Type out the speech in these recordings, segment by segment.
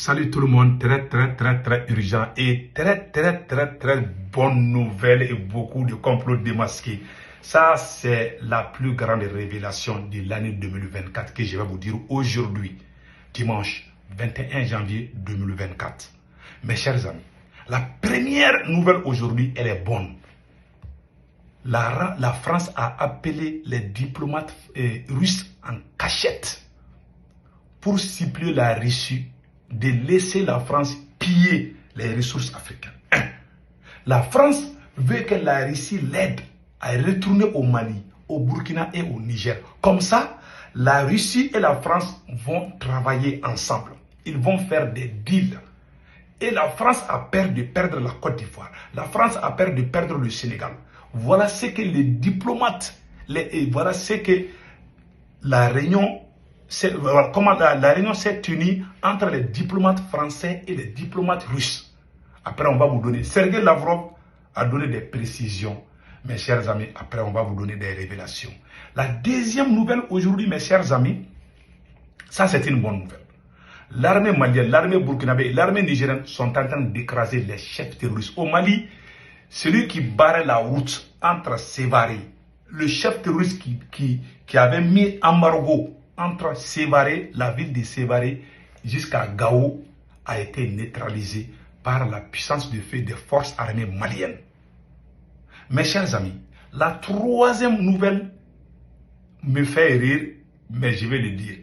Salut tout le monde, très urgent et très bonne nouvelle et beaucoup de complots démasqués. Ça, c'est la plus grande révélation de l'année 2024 que je vais vous dire aujourd'hui, dimanche 21 janvier 2024. Mes chers amis, la première nouvelle aujourd'hui, elle est bonne. La France a appelé les diplomates russes en cachette pour suppléer la Russie de laisser la France piller les ressources africaines. La France veut que la Russie l'aide à retourner au Mali, au Burkina et au Niger. Comme ça, la Russie et la France vont travailler ensemble. Ils vont faire des deals. Et la France a peur de perdre la Côte d'Ivoire. La France a peur de perdre le Sénégal. Voilà ce que les diplomates, voilà ce que la réunion, comment la réunion s'est unie entre les diplomates français et les diplomates russes. Après, on va vous donner. Sergei Lavrov a donné des précisions. Mes chers amis, après, on va vous donner des révélations. La deuxième nouvelle aujourd'hui, mes chers amis, ça c'est une bonne nouvelle. L'armée malienne, l'armée burkinabé et l'armée nigérienne sont en train d'écraser les chefs terroristes. Au Mali, celui qui barrait la route entre Sévaré, le chef terroriste qui avait mis embargo entre Sévaré, la ville de Sévaré, jusqu'à Gao, a été neutralisé par la puissance de feu des forces armées maliennes. Mes chers amis, la troisième nouvelle me fait rire, mais je vais le dire.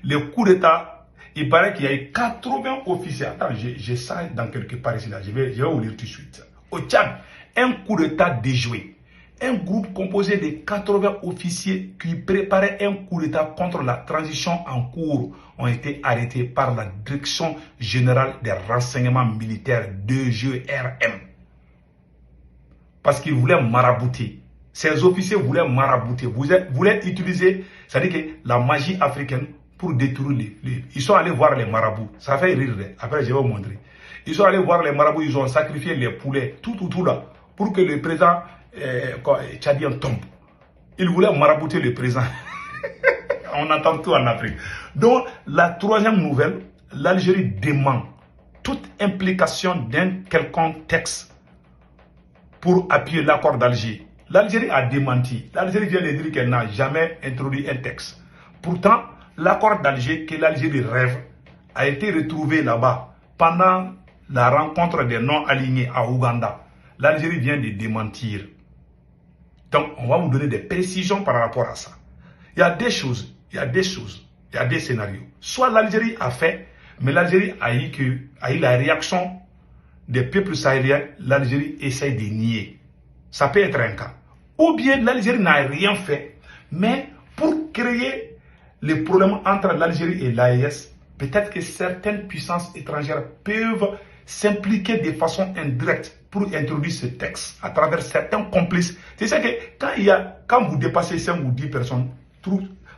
Le coup d'État, il paraît qu'il y a eu 80 officiers. Attends, j'ai ça dans quelque part ici, là. Je vais vous lire tout de suite. Au Tchad, un coup d'État déjoué. Un groupe composé de 80 officiers qui préparaient un coup d'État contre la transition en cours ont été arrêtés par la Direction Générale des Renseignements Militaires DGRM. Parce qu'ils voulaient marabouter. Ces officiers voulaient marabouter, voulaient utiliser, c'est-à-dire que la magie africaine pour détruire Ils sont allés voir les marabouts. Ça fait rire. Après, je vais vous montrer. Ils sont allés voir les marabouts, ils ont sacrifié les poulets, tout là, pour que le président tchadien tombe. Ils voulaient marabouter le président. On entend tout en Afrique. Donc, la troisième nouvelle, l'Algérie dément toute implication d'un quelconque texte pour appuyer l'accord d'Alger. L'Algérie a démenti. L'Algérie vient de dire qu'elle n'a jamais introduit un texte. Pourtant, l'accord d'Alger que l'Algérie rêve a été retrouvé là-bas pendant la rencontre des non-alignés à Ouganda. L'Algérie vient de démentir. Donc, on va vous donner des précisions par rapport à ça. Il y a des choses, il y a des scénarios. Soit l'Algérie a fait, mais l'Algérie a eu la réaction des peuples sahéliens. L'Algérie essaie de nier. Ça peut être un cas. Ou bien l'Algérie n'a rien fait, mais pour créer les problèmes entre l'Algérie et l'AES, peut-être que certaines puissances étrangères peuvent s'impliquer de façon indirecte pour introduire ce texte à travers certains complices. C'est ça que quand vous dépassez 5 ou 10 personnes,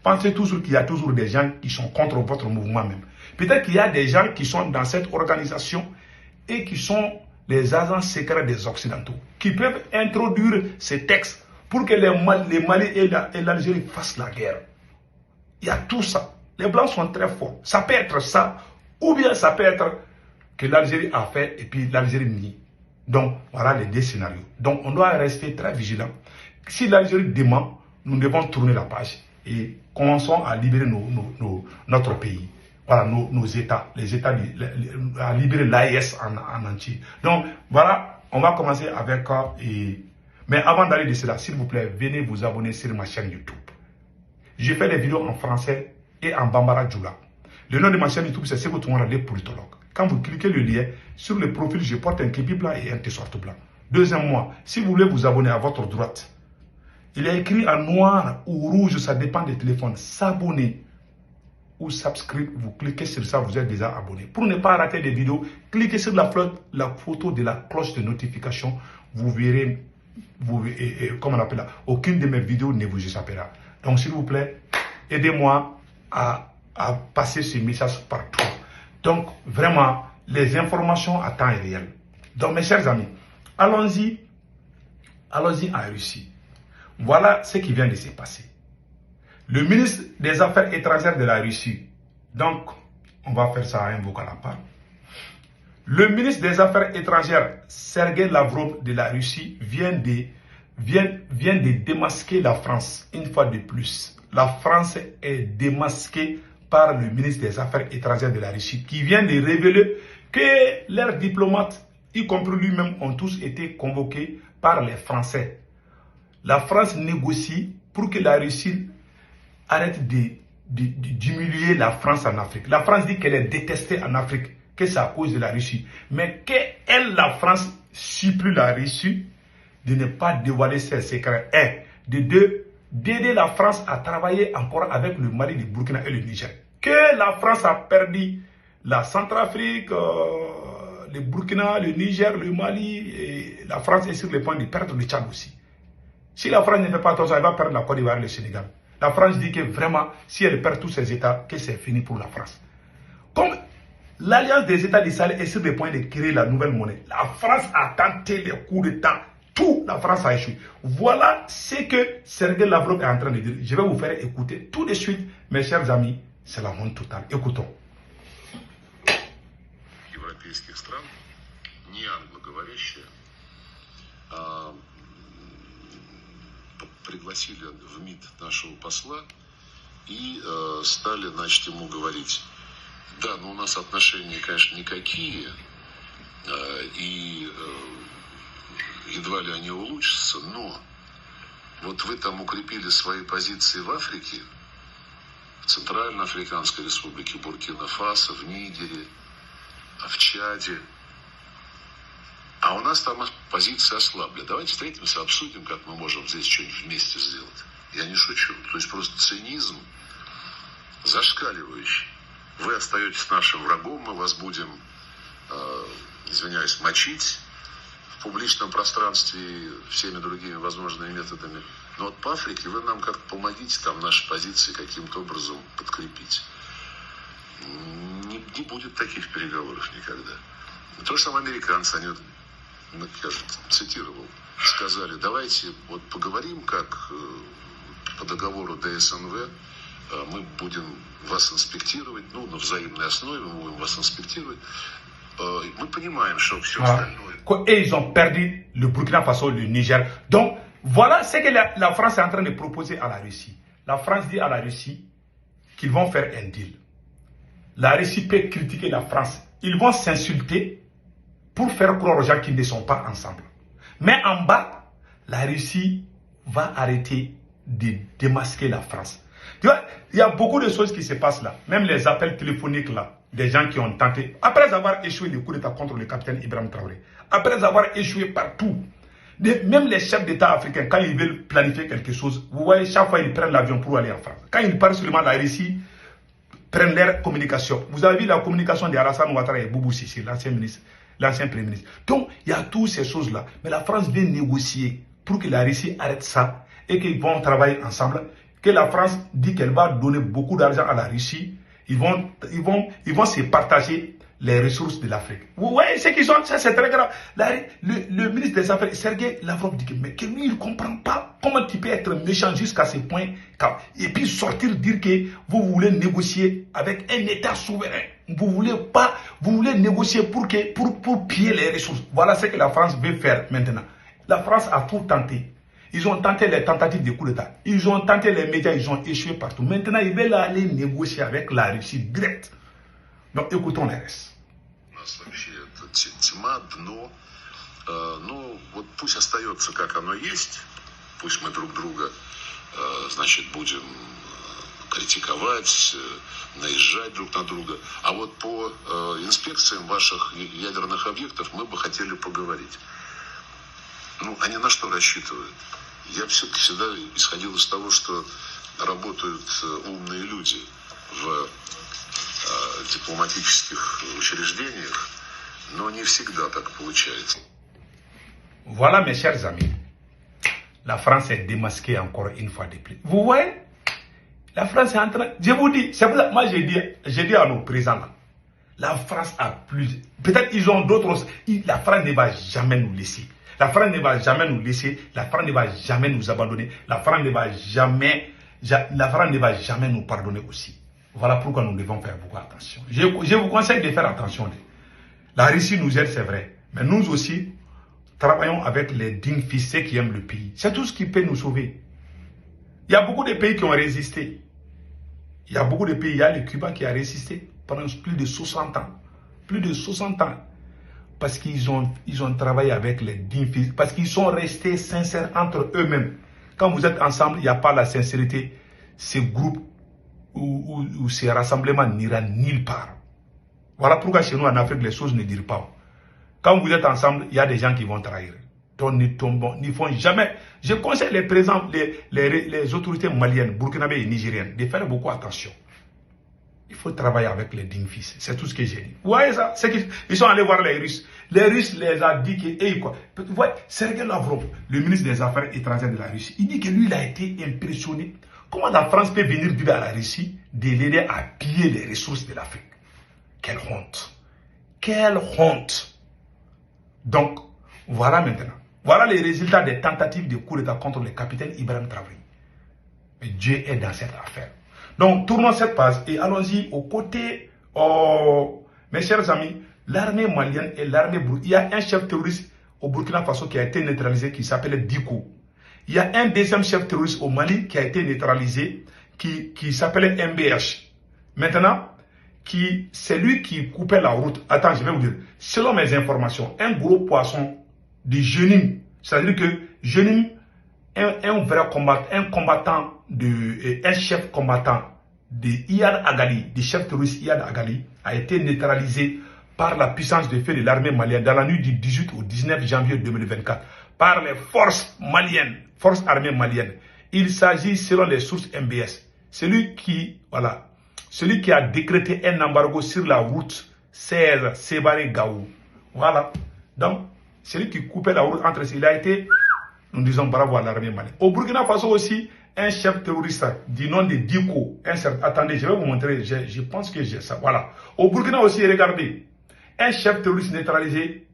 pensez toujours qu'il y a toujours des gens qui sont contre votre mouvement même. Peut-être qu'il y a des gens qui sont dans cette organisation et qui sont les agents secrets des Occidentaux, qui peuvent introduire ces textes pour que les Mali et l'Algérie fassent la guerre. Il y a tout ça. Les Blancs sont très forts. Ça peut être ça, ou bien ça peut être que l'Algérie a fait et puis l'Algérie nie. Donc, voilà les deux scénarios. Donc, on doit rester très vigilant. Si l'Algérie dément, nous devons tourner la page et commençons à libérer notre pays. Voilà, nos États, les États, à libérer l'AES en entier. Donc, voilà, on va commencer avec... mais avant d'aller de cela, s'il vous plaît, venez vous abonner sur ma chaîne YouTube. Je fais des vidéos en français et en Bambara Djoula. Le nom de ma chaîne YouTube, c'est Sekou Tounkara, le politologue. Quand vous cliquez le lien, sur le profil, je porte un képi blanc et un t-shirt blanc. Deuxièmement, si vous voulez vous abonner à votre droite, il est écrit en noir ou rouge, ça dépend des téléphones, s'abonner ou subscribe. Vous cliquez sur ça, vous êtes déjà abonné. Pour ne pas rater des vidéos, cliquez sur la photo de la cloche de notification. Vous verrez, comment on appelle là, aucune de mes vidéos ne vous échappera. Donc, s'il vous plaît, aidez-moi à passer ce message partout. Donc, vraiment, les informations à temps réel. Donc, mes chers amis, allons-y en Russie. Voilà ce qui vient de se passer. Le ministre des Affaires étrangères de la Russie, donc, on va faire ça à un vocal à part. Le ministre des Affaires étrangères, Sergei Lavrov de la Russie, vient de démasquer la France une fois de plus. La France est démasquée par le ministre des Affaires étrangères de la Russie qui vient de révéler que leurs diplomates, y compris lui-même, ont tous été convoqués par les Français. La France négocie pour que la Russie arrête d'humilier la France en Afrique. La France dit qu'elle est détestée en Afrique, que c'est à cause de la Russie. Mais qu'elle, la France, supplie la Russie de ne pas dévoiler ses secrets. Un, de deux, d'aider la France à travailler encore avec le Mali, le Burkina et le Niger. Que la France a perdu la Centrafrique, le Burkina, le Niger, le Mali, et la France est sur le point de perdre le Tchad aussi. Si la France ne fait pas attention, elle va perdre la Côte d'Ivoire et le Sénégal. La France dit que vraiment, si elle perd tous ses États, que c'est fini pour la France. Comme l'Alliance des États du Sahel est sur le point de créer la nouvelle monnaie, la France a tenté les coups d'État. Tout, la France a échoué. Voilà ce que Sergei Lavrov est en train de dire. Je vais vous faire écouter tout de suite, mes chers amis. C'est la honte totale. Écoutons. Европейских стран, не англоговорящие, пригласили в МИД нашего посла и стали, значит, ему говорить: да, но у нас отношения, конечно, никакие, и едва ли они улучшатся, но вот вы там укрепили свои позиции в Африке, в Центральноафриканской Республике, Буркина-Фасо, в Нигере, в Чаде, а у нас там позиции ослабли. Давайте встретимся, обсудим, как мы можем здесь что-нибудь вместе сделать. Я не шучу. То есть просто цинизм зашкаливающий. Вы остаетесь нашим врагом, мы вас будем, извиняюсь, мочить в публичном пространстве всеми другими возможными методами. Но вот по Африке вы нам как-то помогите там наши позиции каким-то образом подкрепить. Не будет таких переговоров никогда. То же самое американцы, они, я же цитировал, сказали: давайте вот поговорим, как по договору ДСНВ мы будем вас инспектировать, ну, на взаимной основе мы будем вас инспектировать. Мы понимаем, что все остальное... Et ils ont perdu le Burkina Faso, le Niger. Donc, voilà ce que la France est en train de proposer à la Russie. La France dit à la Russie qu'ils vont faire un deal. La Russie peut critiquer la France. Ils vont s'insulter pour faire croire aux gens qu'ils ne sont pas ensemble. Mais en bas, la Russie va arrêter de démasquer la France. Tu vois, il y a beaucoup de choses qui se passent là. Même les appels téléphoniques là, des gens qui ont tenté, après avoir échoué le coup d'État contre le capitaine Ibrahim Traoré, après avoir échoué partout, même les chefs d'État africains, quand ils veulent planifier quelque chose, vous voyez, chaque fois ils prennent l'avion pour aller en France. Quand ils parlent seulement de la Russie, prennent leur communication. Vous avez vu la communication d'Alassane Ouattara et Boubou Sissi, l'ancien ministre, l'ancien premier ministre. Donc, il y a toutes ces choses-là. Mais la France vient négocier pour que la Russie arrête ça et qu'ils vont travailler ensemble. Que la France dit qu'elle va donner beaucoup d'argent à la Russie. Ils vont se partager les ressources de l'Afrique. Vous voyez ce qu'ils ont, ça c'est très grave. Le ministre des Affaires, Sergei Lavrov, dit que mais que lui il ne comprend pas comment tu peux être méchant jusqu'à ce point. Et puis sortir dire que vous voulez négocier avec un État souverain. Vous voulez négocier pour piller les ressources. Voilà ce que la France veut faire maintenant. La France a tout tenté. Ils ont tenté les tentatives de coup d'État. Ils ont tenté les médias, ils ont échoué partout. Maintenant, ils veulent aller négocier avec la Russie direct. Donc, écoutons les restes. У нас вообще тьма, дно. Ну, вот пусть остается, как оно есть. Пусть мы друг друга, значит, будем критиковать, наезжать друг на друга. А вот по инспекциям ваших ядерных объектов мы бы хотели поговорить. Ну, они на что рассчитывают? Я все-таки всегда исходил из того, что работают умные люди в дипломатических учреждениях, но не всегда так получается. Voilà, mes chers amis. La France est démasquée encore une fois de plus. Vous voyez? La France est en train... Je vous dis, c'est pour ça, moi j'ai dit à nos présidents là, la France a plus... Peut-être ils ont d'autres... La France ne va jamais nous laisser. La France ne va jamais nous laisser, la France ne va jamais nous abandonner, la France ne va jamais nous pardonner aussi. Voilà pourquoi nous devons faire beaucoup attention. Je vous conseille de faire attention. La Russie nous aide, c'est vrai. Mais nous aussi, travaillons avec les dignes fils qui aiment le pays. C'est tout ce qui peut nous sauver. Il y a beaucoup de pays qui ont résisté. Il y a beaucoup de pays. Il y a le Cuba qui a résisté pendant plus de 60 ans. Plus de 60 ans. Parce qu'ils ont travaillé avec les dignes fils. Parce qu'ils sont restés sincères entre eux-mêmes. Quand vous êtes ensemble, il n'y a pas la sincérité. Ces groupes ou ces rassemblements n'ira nulle part. Voilà pourquoi chez nous en Afrique, les choses ne dirent pas. Quand vous êtes ensemble, il y a des gens qui vont trahir. Donc n'y font jamais. Je conseille les autorités maliennes, burkinabées et nigériennes de faire beaucoup attention. Il faut travailler avec les dignes fils. C'est tout ce que j'ai dit. Vous voyez ça? Ils sont allés voir les Russes. Les Russes les ont dit que, hey, quoi. Vous voyez, Sergei Lavrov, le ministre des Affaires étrangères de la Russie, il dit que lui, il a été impressionné. Comment la France peut venir dire à la Russie de l'aider à piller les ressources de l'Afrique? Quelle honte! Quelle honte! Donc, voilà maintenant. Voilà les résultats des tentatives de coup d'État contre le capitaine Ibrahim Traoré. Mais Dieu est dans cette affaire. Donc, tournons cette page et allons-y aux côtés. Oh, mes chers amis, l'armée malienne et l'armée burkinabé. Il y a un chef terroriste au Burkina Faso qui a été neutralisé qui s'appelle Diko. Il y a un deuxième chef terroriste au Mali qui a été neutralisé qui s'appelait MBH. Maintenant, c'est lui qui coupait la route. Attends, je vais vous dire. Selon mes informations, un gros poisson de Jenim, c'est-à-dire que Jenim, un vrai combattant, un chef combattant de Iyad Agali, du chef terroriste Iyad Agali, a été neutralisé par la puissance de feu de l'armée malienne dans la nuit du 18 au 19 janvier 2024 par les forces maliennes, forces armées maliennes. Il s'agit, selon les sources MBS, celui qui a décrété un embargo sur la route 16 Sébaré-Gaou. Voilà. Donc, celui qui coupait la route entre eux, il a été, nous disons bravo à l'armée malienne. Au Burkina Faso aussi, un chef terroriste du nom de Diko. Attendez, je vais vous montrer, je pense que j'ai ça. Voilà. Au Burkina aussi, regardez, un chef terroriste neutralisé.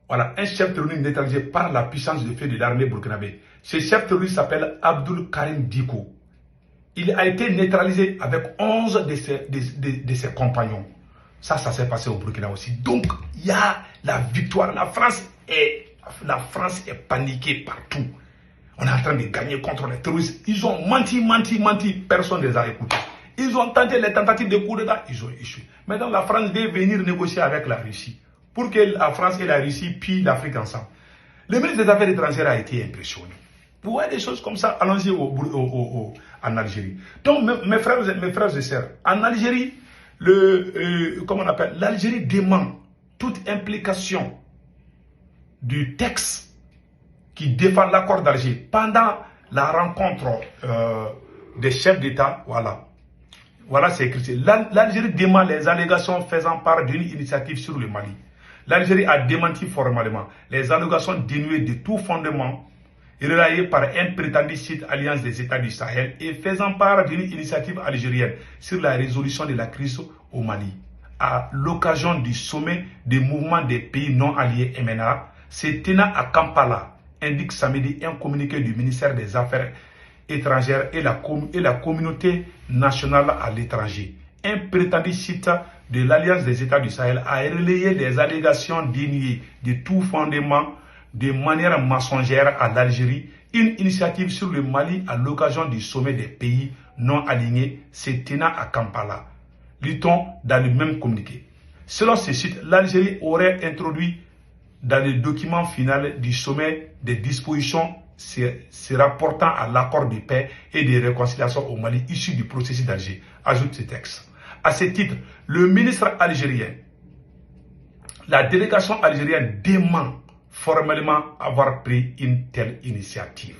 Voilà, un chef terroriste neutralisé par la puissance de feu de l'armée burkinabé. Ce chef terroriste s'appelle Abdul Karim Diko. Il a été neutralisé avec 11 de ses compagnons. Ça s'est passé au Burkina aussi. Donc, il y a la victoire. La France est paniquée partout. On est en train de gagner contre les terroristes. Ils ont menti. Personne ne les a écoutés. Ils ont tenté les tentatives de coup d'État. Ils ont échoué. Maintenant, la France doit venir négocier avec la Russie pour que la France et la Russie pillent l'Afrique ensemble. Le ministre des Affaires étrangères a été impressionné. Vous voyez des choses comme ça, allons-y en Algérie. Donc, mes frères et sœurs, en Algérie, l'Algérie demande toute implication du texte qui défend l'accord d'Alger pendant la rencontre des chefs d'État. Voilà, c'est écrit. L'Algérie demande les allégations faisant part d'une initiative sur le Mali. L'Algérie a démenti formellement les allégations dénuées de tout fondement relayées par un prétendu site Alliance des États du Sahel et faisant part d'une initiative algérienne sur la résolution de la crise au Mali. À l'occasion du sommet des mouvements des pays non alliés MNA, se tenant à Kampala, indique samedi un communiqué du ministère des Affaires étrangères et la communauté nationale à l'étranger. Un prétendu site de l'Alliance des États du Sahel a relayé des allégations dénuées de tout fondement de manière mensongère à l'Algérie, une initiative sur le Mali à l'occasion du sommet des pays non alignés se tenant à Kampala. Lit-on dans le même communiqué. Selon ce site, l'Algérie aurait introduit dans le document final du sommet des dispositions se rapportant à l'accord de paix et de réconciliation au Mali issu du processus d'Alger. Ajoute ce texte. À ce titre, le ministre algérien, la délégation algérienne demande formellement avoir pris une telle initiative.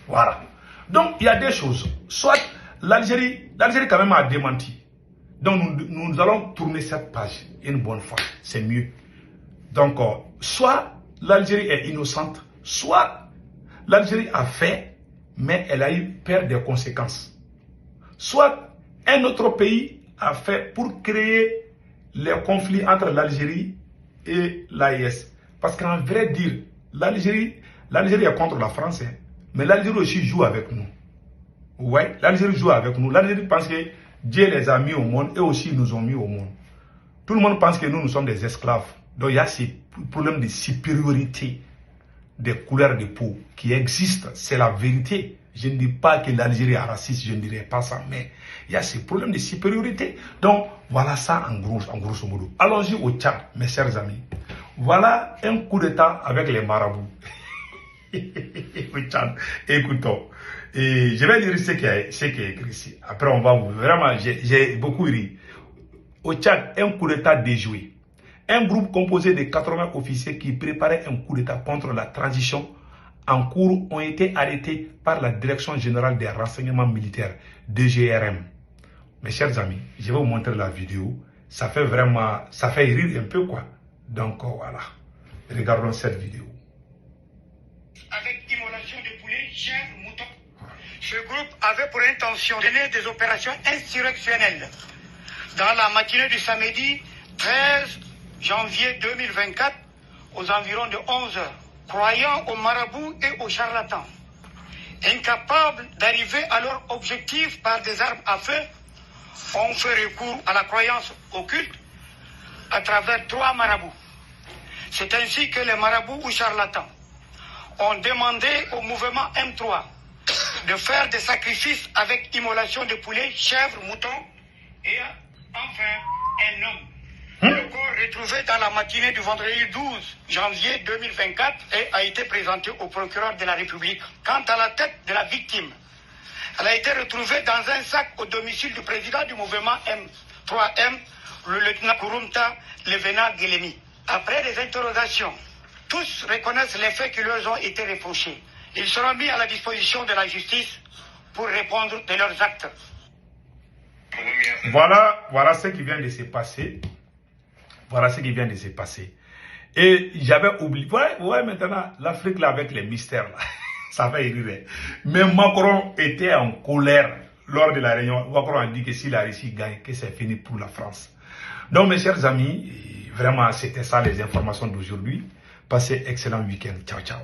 Voilà. Donc, il y a des choses. Soit l'Algérie quand même a démenti. Donc, nous allons tourner cette page une bonne fois. C'est mieux. Donc, soit l'Algérie est innocente, soit l'Algérie a fait, mais elle a eu peur des conséquences. Soit un autre pays a fait pour créer les conflits entre l'Algérie et l'AES. Parce qu'en vrai dire, l'Algérie est contre la France, mais l'Algérie aussi joue avec nous. Ouais, l'Algérie joue avec nous. L'Algérie pense que Dieu les a mis au monde et aussi ils nous ont mis au monde. Tout le monde pense que nous sommes des esclaves. Donc il y a ces problèmes de supériorité des couleurs de peau qui existent. C'est la vérité. Je ne dis pas que l'Algérie est raciste, je ne dirais pas ça, mais il y a ces problèmes de supériorité. Donc voilà ça en grosso modo. Allons-y au Tchad, mes chers amis. Voilà un coup d'État avec les marabouts. Au Tchad, écoutons. Et je vais lire ce qui est écrit ici. Après, on va vous... Vraiment, j'ai beaucoup ri. Au Tchad, un coup d'État déjoué. Un groupe composé de 80 officiers qui préparaient un coup d'État contre la transition en cours ont été arrêtés par la Direction Générale des Renseignements Militaires, DGRM. Mes chers amis, je vais vous montrer la vidéo. Ça fait rire un peu, quoi. Donc, voilà. Regardons cette vidéo. Avec immolation de poulets, chèvres, moutons. Ce groupe avait pour intention de mener des opérations insurrectionnelles. Dans la matinée du samedi 13 janvier 2024, aux environs de 11 h, croyant aux marabouts et aux charlatans, incapables d'arriver à leur objectif par des armes à feu, ont fait recours à la croyance occulte à travers 3 marabouts. C'est ainsi que les marabouts ou charlatans ont demandé au mouvement M3 de faire des sacrifices avec immolation de poulets, chèvres, moutons et enfin un homme. Le corps retrouvé dans la matinée du vendredi 12 janvier 2024 a été présenté au procureur de la République. Quant à la tête de la victime, elle a été retrouvée dans un sac au domicile du président du mouvement M3M, le lieutenant Kurumta Levena Guelemi. Après des interrogations, tous reconnaissent les faits qui leur ont été reprochés. Ils seront mis à la disposition de la justice pour répondre de leurs actes. Voilà ce qui vient de se passer. Voilà ce qui vient de se passer. Et j'avais oublié. Ouais, maintenant, l'Afrique là avec les mystères là, ça va y rire. Mais Macron était en colère lors de la réunion. Macron a dit que si la Russie gagne, que c'est fini pour la France. Donc mes chers amis, vraiment c'était ça les informations d'aujourd'hui. Passez excellent week-end. Ciao, ciao.